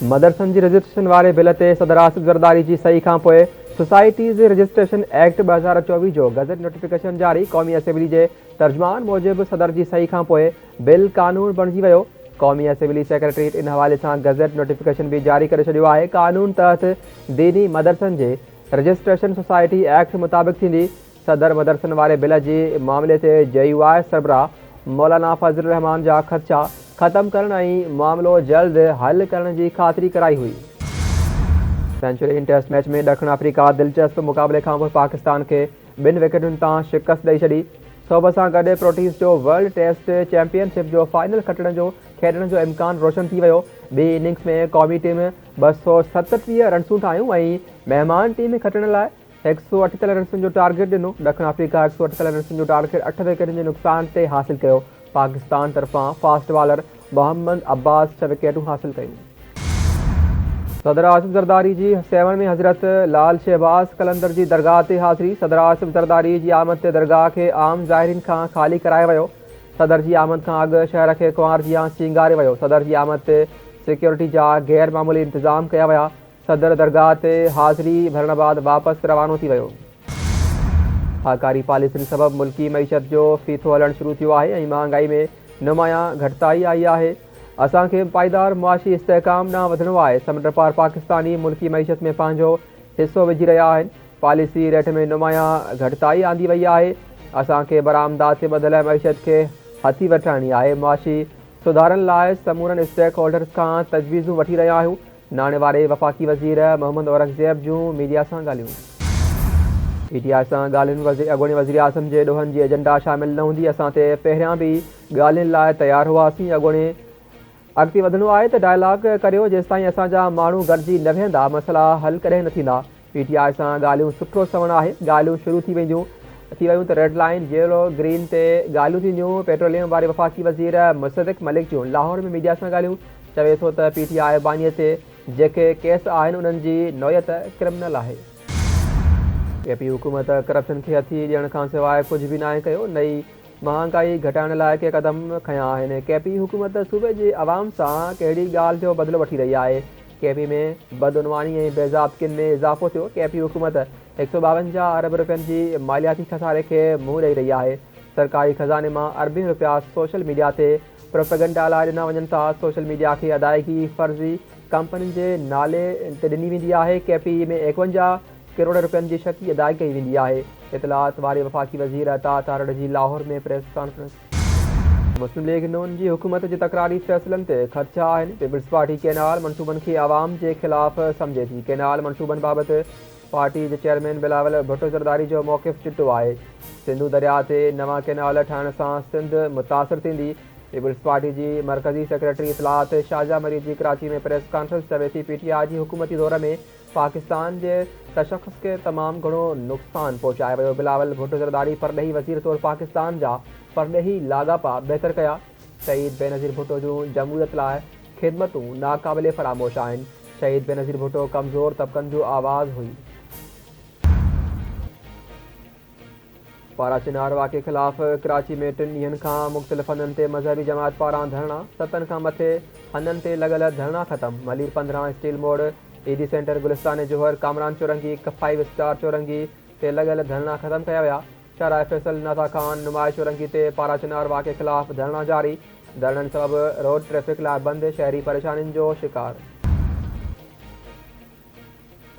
मदरसनि जी registration वारे bill ते सदर आसिफ ज़रदारी जी सही खां पोइ सोसाइटीज़ रजिस्ट्रेशन एक्ट 2024 जो गज़ट नोटिफिकेशन जारी। क़ौमी असेंबली जे तर्जुमान मूजिबि सदर जी सही खां पोइ बिल कानून बणिजी वियो। क़ौमी असेंबली सेक्रेटरीट इन हवाले सां गज़ट नोटिफिकेशन बि जारी करे छॾियो आहे। कानून तहत दीनी मदरसनि जे रजिस्ट्रेशन सोसाइटी एक्ट मुताबिक़ थींदी। सदर मदरसनि वारे बिल जे मामले ते JUI सरबराह मौलाना फज़लुर रहमान जा ख़दशा ख़त्म करण ऐं मामिलो जल्द हल करण जी ख़ातिरी कराई हुई। सेंचुरी टेस्ट मैच में ॾखण अफ्रीका दिलचस्प मुक़ाबले खां पोइ पाकिस्तान खे 2 विकेटुनि तां शिकस्त ॾेई छॾी। सोभ सां गॾु प्रोटीज़ जो वर्ल्ड टेस्ट चैंपियनशिप जो फाइनल खेॾण जो इम्कान रोशन थी वियो। ॿी इनिंग्स में क़ौमी टीम 237 रन्सूं ठाहियूं ऐं महिमान टीम खटण लाइ 148 रन्सुनि जो टारगेट ॾिनो। ॾखण अफ्रीका 148 रन्सुनि जो टारगेट 8 विकेटुनि जे नुक़सान ते हासिल कयो। पाकिस्तान तरफ़ां फास्ट बॉलर मोहम्मद अब्बास 6 विकेटूं हासिल कयूं। सदर आसिफ ज़रदारी जी 7 में हज़रत लाल शहबाज कलंदर जी दरगाह ते हाज़िरी। सदर आसिफ ज़रदारी जी आमद ते दरगाह खे आम ज़ाहिरीन खां ख़ाली करायो वियो। सदर जी आमद खां अॻु शहर खे कुंवार जियां सींगारे वियो। सदर जी आमद ते सिक्योरिटी जा गैर मामूली इंतज़ाम कया विया। सदर दरगाह ते हाज़िरी भरण बाद वापसि रवानो थी वियो। सरकारी पॉलिसियुनि सबबि मुल्की मईशत जो फीथो हलणु शुरू थियो आहे ऐं महांगाई में नुमायां घटिताई आई आहे। असांखे पाईदार मुआशी इस्तेहकाम ॾांहुं वधिणो आहे। समुंड पार पाकिस्तानी मुल्की मईशत में पंहिंजो हिसो विझी रहिया आहिनि। पॉलिसी रेट में नुमायां घटिताई आंदी वई आहे। असांखे बरामदात ते ॿधल मईशत खे हथी वठाइणी आहे। मुआशी सुधारनि लाइ समूरनि स्टेक होल्डर्स खां तजवीज़ूं वठी रहिया आहियूं। नाणे वारे वफ़ाक़ी वज़ीर मोहम्मद औरंगज़ेब जूं मीडिया सां ॻाल्हियूं। PTI सां ॻाल्हियुनि अॻूणे वज़ीर आज़म जे ॾोहनि जी एजेंडा शामिल न हूंदी। असां ते पहिरियां बि ॻाल्हियुनि लाइ तयारु हुआसीं। अॻिते वधिणो आहे त डायलॉग करियो। जेसिताईं असांजा माण्हू गॾिजी न वेहंदा मसइला हल कॾहिं न थींदा। PTI सां ॻाल्हियूं सुठो सवण आहे। ॻाल्हियूं शुरू थी वियूं त रेड लाइन येलो ग्रीन ते ॻाल्हियूं थींदियूं। पेट्रोलियम वारे वफ़ाक़ी वज़ीर मुसद्दिक़ मलिक जूं लाहौर में मीडिया सां ॻाल्हियूं। चवे थो त PTI बानीअ ते जेके केस आहिनि उन्हनि जी नोयत क्रिमिनल आहे। KP हुकूमत करप्शन खे हथी ॾियण खां सवाइ कुझु बि नाहे कयो। नई महांगाई घटाइण लाइ के क़दम खयां आहिनि। KP हुकूमत सूबे जे अवाम सां कहिड़ी ॻाल्हि जो बदिलो वठी रही आहे। KP में बदउनवानी ऐं बेज़ाब्तियुनि में इज़ाफ़ो थियो। KP हुकूमत 152 अरब रुपयनि जी मालियाती खसारे खे मुंहुं ॾेई रही आहे। सरकारी ख़ज़ाने मां अरबे रुपया सोशल मीडिया ते प्रोपेगेंडा लाइ ॾिना वञनि था। सोशल मीडिया खे अदायगी फ़र्ज़ी कंपनियुनि जे नाले ते ॾिनी वेंदी आहे। KP में 51 करोड़ रुपयनि जी शकी अदायगी कई वेंदी आहे। इतलात वारे वफ़ाक़ी वज़ीर अता तारड़ जी लाहौर में प्रेस कॉन्फ्रेंस। मुस्लिम लीग नून जी हुकूमत जे तकरारी फ़ैसिलनि ते ख़दशा आहिनि। पीपल्स पार्टी केनाल मनसूबनि खे आवाम जे ख़िलाफ़ सम्झे थी। केनाल मनसूबनि बाबति पार्टी जे चेयरमैन बिलावल भुट्टो ज़रदारी जो मौक़िफ़ चिटो आहे। सिंधु दरिया ते नवां केनाल ठाहिण सां सिंध मुतासिर थींदी। पीपल्स पार्टी जी मरकज़ी सेक्रेटरी इतलात शाहजहा मरीद जी कराची में प्रेस कॉन्फ्रेंस चवे थी PTI जी हुकूमती दौर में पाकिस्तान जे तशख़्ख़ुस खे तमामु घणो नुक़सानु पहुचायो वियो। बिलावल भुट्टो ज़रदारी परॾेही वज़ीर तौरु पाकिस्तान जा परॾेही लाॻापा बहितर कया। शहीद बेनज़ीर भुट्टो जूं जमहूरियत लाइ ख़िदमतूं नाक़ाबिले फ़रामोश आहिनि। शहीद बेनज़ीर भुट्टो कमज़ोर तबक़नि जो आवाज़ हुई। पारा चिनार वाक़े ख़िलाफ़ कराची में 3 ॾींहंनि खां मुख़्तलिफ़ हंधनि ते मज़हबी जमात पारां धरणा। 7 खां मथे हंधनि ते लॻल धरणा ख़तमु। मलीर 15 स्टील मोड़ ईदी सेंटर गुलिस्तान जोहर कामरान चौरंगी 5 स्टार चौरंगी ते लॻल धरणा ख़तमु कया विया। शाहराह फैसल नाता ख़ान नुमाइश चौरंगी ते पारा चिनार वाक़े ख़िलाफ़ धरणा जारी। धरणनि सबबि रोड ट्रैफ़िक लाइ बंदि। शहरी परेशानियुनि जो शिकार।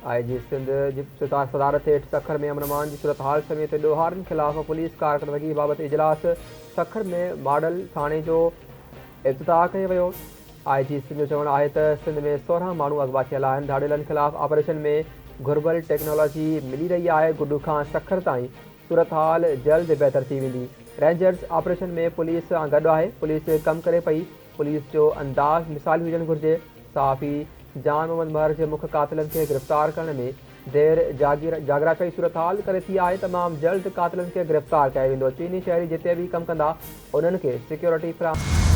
IG सिंध जी सदारत हेठि सखर में अमन-अमान जी सूरत हाल समेत ॾोहारनि ख़िलाफ़ पुलिस कारकर्दगी बाबति इजलास। सखर में मॉडल थाणे जो इफ़्तिताह कयो वियो। IG सिंध जो चवणु आहे त सिंध में 16 माण्हू अॻवा थियल आहिनि। धाड़ेलनि ख़िलाफ़ ऑपरेशन में घुर्बल टेक्नोलॉजी मिली रही आहे। गुडू खां सखर ताईं सूरत हाल जल्द बहितर थी वेंदी। रेंजर्स ऑपरेशन में पुलिस सां गॾु आहे। पुलिस कमु करे पई। पुलिस जो अंदाज़ मिसाली हुजणु घुरिजे। सहाफ़ी जान मोहम्मद महर जे मुख्य कातिलनि खे गिरफ़्तार करण में देर जागराई सूरत हाल करे थी आहे। तमामु जल्द कातिलनि खे गिरफ़्तार कयो वेंदो। चीनी शहरी जिते बि कमु कंदा उन्हनि खे सिक्योरिटी फ़राहम।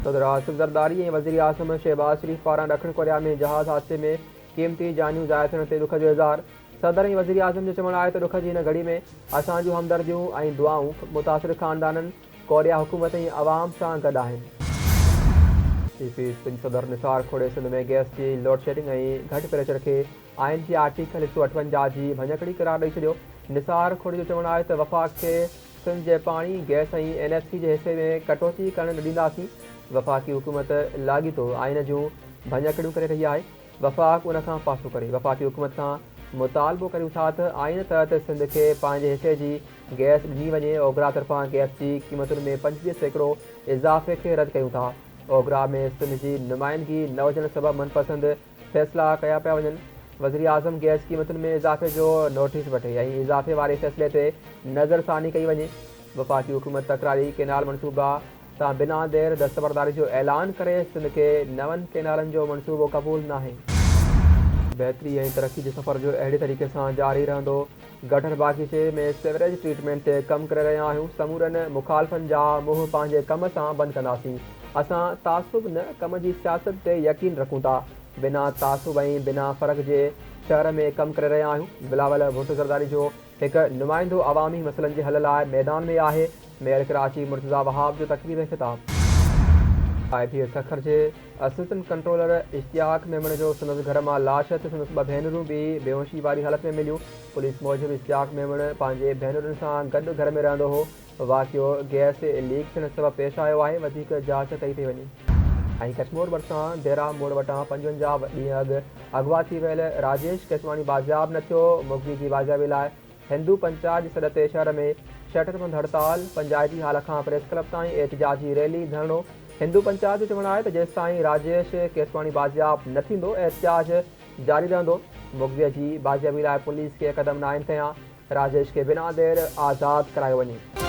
सदर आसिफ ज़रदारी ऐं वज़ीर आज़म शहबाज शरीफ़ पारां ॾखण कोरिया में जहाज़ हादसे में क़ीमती जानियूं ज़ाया थियण ते ॾुख जो इज़हार। सदर ऐं वज़ीर आज़म जो चवणु आहे त ॾुख जी हिन घड़ी में असांजूं हमदर्दियूं ऐं दुआऊं मुतासिर ख़ानदाननि कोरिया हुकूमत ऐं अवाम सां गॾु आहिनि। सीपी सिंध सदर निसार खोड़े सिंध में गैस की लोड शेडिंग ऐं घटि प्रेशर के आइन जे आर्टिकल 158 जी भञकड़ी करार ॾेई छॾियो। निसार खोड़े जो चवणु आहे त वफ़ाक़ खे सिंध जे पाणी गैस ऐं NFC जे हिसे में कटौती करणु न ॾींदासीं। वफ़ाक़ी हुकूमत लाॻीतो आइन जूं भञकड़ियूं करे रही आहे। वफ़ाक़ उन खां पासो करे वफ़ाक़ी हुकूमत खां मुतालबो करियूं था त आइन तहत सिंध खे पंहिंजे हिसे जी गैस ॾिनी वञे। ओगरा तरफ़ां गैस जी क़ीमतुनि में 25% इज़ाफ़े खे रद्द कयूं था। ओगरा में सिंध जी नुमाइंदगी न हुजण सबबि मनपसंद फ़ैसिला कया पिया वञनि। वज़ीर आज़म गैस क़ीमतुनि में इज़ाफ़े जो नोटिस वठे ऐं इज़ाफ़े वारे फ़ैसिले ते नज़रसानी कई वञे। वफ़ाक़ी हुकूमत तकरारी केनाल मनसूबा सां बिना देर दस्तबरदारी जो ऐलान करे सिंध के 9 केनालनि जो मनसूबो क़बूल नाहे। बहितरी ऐं तरक़ी जे सफ़र जो अहिड़े तरीक़े सां जारी रहंदो। गटर बागीचे में सीवरेज ट्रीटमेंट ते कमु करे रहिया आहियूं। समूरनि मुखालफ़नि जा मुंहुं पंहिंजे कम सां बंदि कंदासीं। असां तासुब न कम जी सियासत ते यकीन रखूं था। बिना तासुब ऐं बिना फ़र्क़ जे शहर में कमु करे रहिया आहियूं। बिलावल भुट्टो ज़रदारी जो हिकु नुमाइंदो अवामी मसइलनि जे हल लाइ मैदान में आहे। मेयर कराची मुर्तज़ा वहाब जो तक़रीर ऐं ख़िताब। IPS सखर जे असिस्टेंट कंट्रोलर इश्तियाक मेमण जो संदसि घर मां लाश ते संदसि 2 भेनरूं बि बेहोशी वारी हालत में मिलियूं। पुलिस मूजिबि इश्तियाक मेमण पंहिंजे भेनरुनि सां गॾु घर में रहंदो हो। वाक़ियो गैस लीक थियण सबबि पेश आयो आहे। वधीक जांच कई पई वञे। ऐं कचमोर भरिसां देरा मोड़ वटां 55 ॾींहं अॻु अगवा थी वियल राजेश केसवाणी बाज़ियाब न थियो। मुखबी जी बाज़ियाबी लाइ हिंदू पंचायत जी सॾ ते शहर में शटरबंद हड़ताल। पंचायती हाल खां प्रेस क्लब ताईं एहतिजाजी रैली धरणो। हिंदू पंचायत जो चवणु आहे त जेसिताईं राजेश केसवाणी बाज़ियाब न थींदो एहतिजाज जारी रहंदो। मुखबीअ जी बाज़ियाबी लाइ पुलिस खे क़दम न आहिनि खयां। राजेश खे बिना देर आज़ादु करायो वञे।